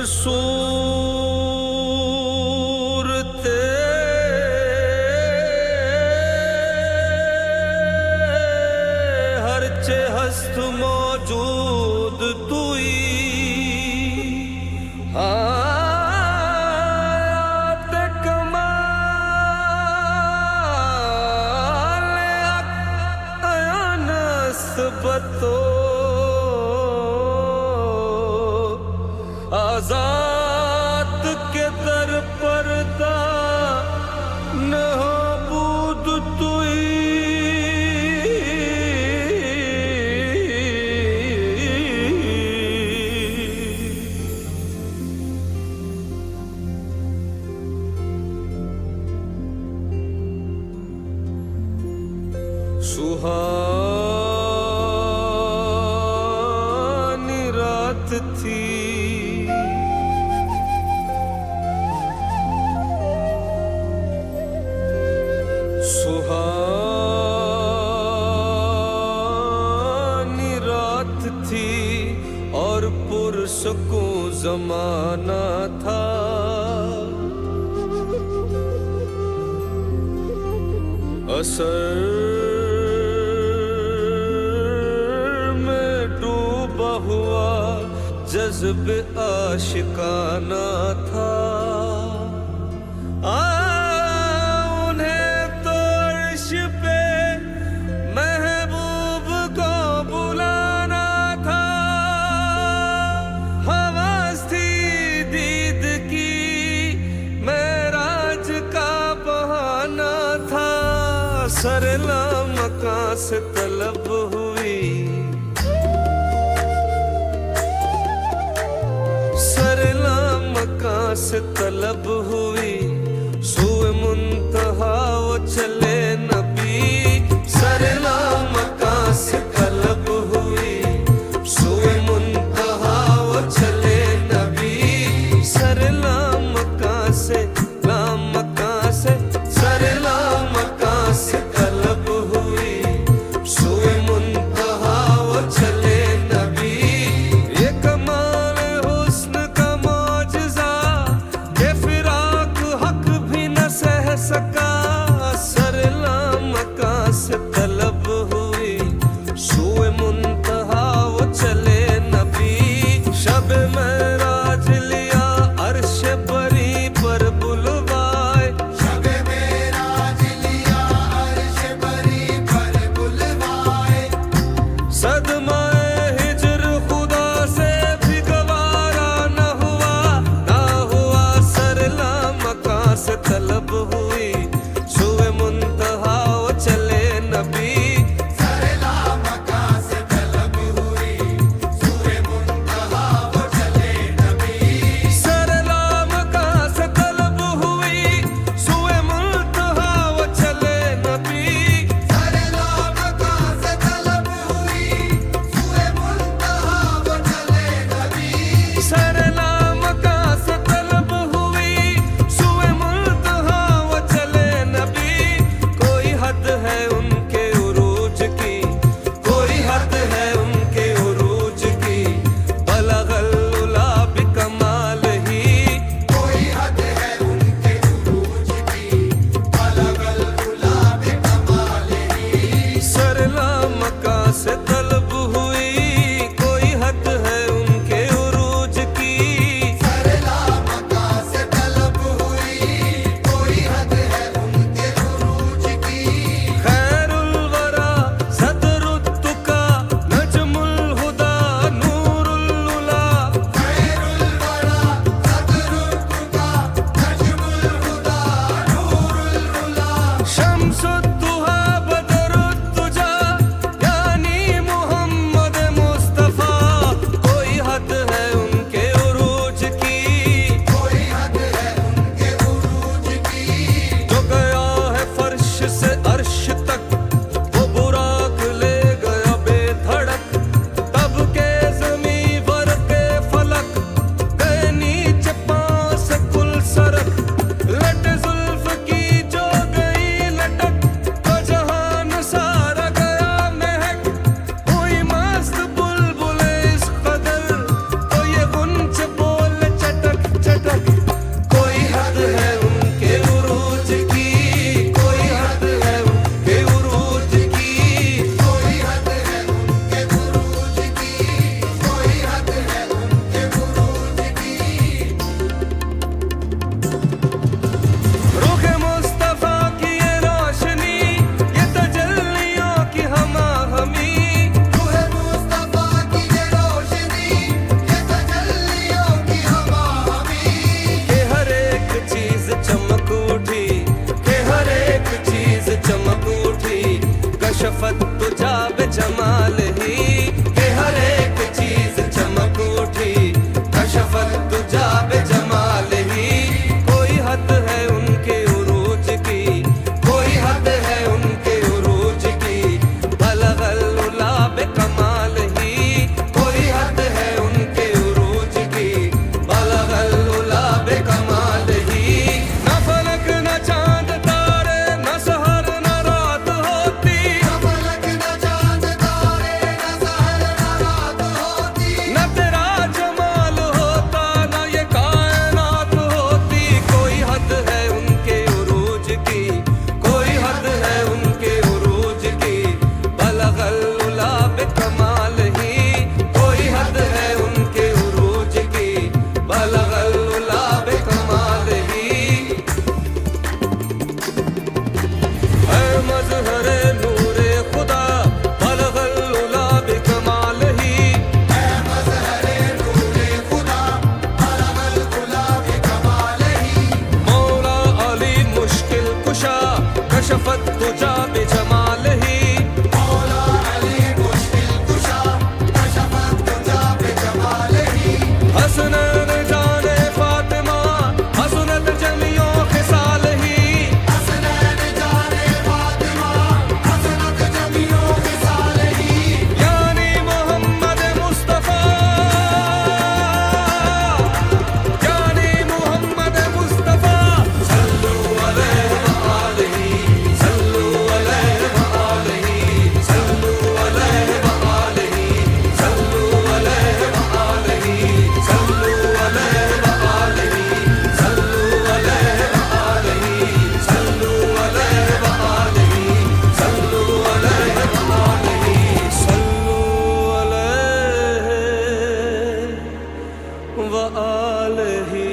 सूरते हरचे हस्त मौजूद तुई बतो आजाद के दर परदा न हो बूद तुई सुहानी रात थी सुहानी रात थी और पुरसको जमाना था। असर में डूबा हुआ जज्बे आशिकाना था। उन्हें तो अर्श पे महबूब को बुलाना था। हवस थी दीद की मेराज का बहाना था। सरला मका से तलब हुई, सरला मका से तलब हुई, सुए मुंतहा वो चले नबी। सरला मका से तलब हुई, सुए मुंतहा वो चले नबी। सरला मका से सरला मका से तलब हुई, सुए मुंतहा वो चले नबी। ये कमाल हुस्न का मौजज़ा के फिराक हक भी न सह सका। सर व आलिही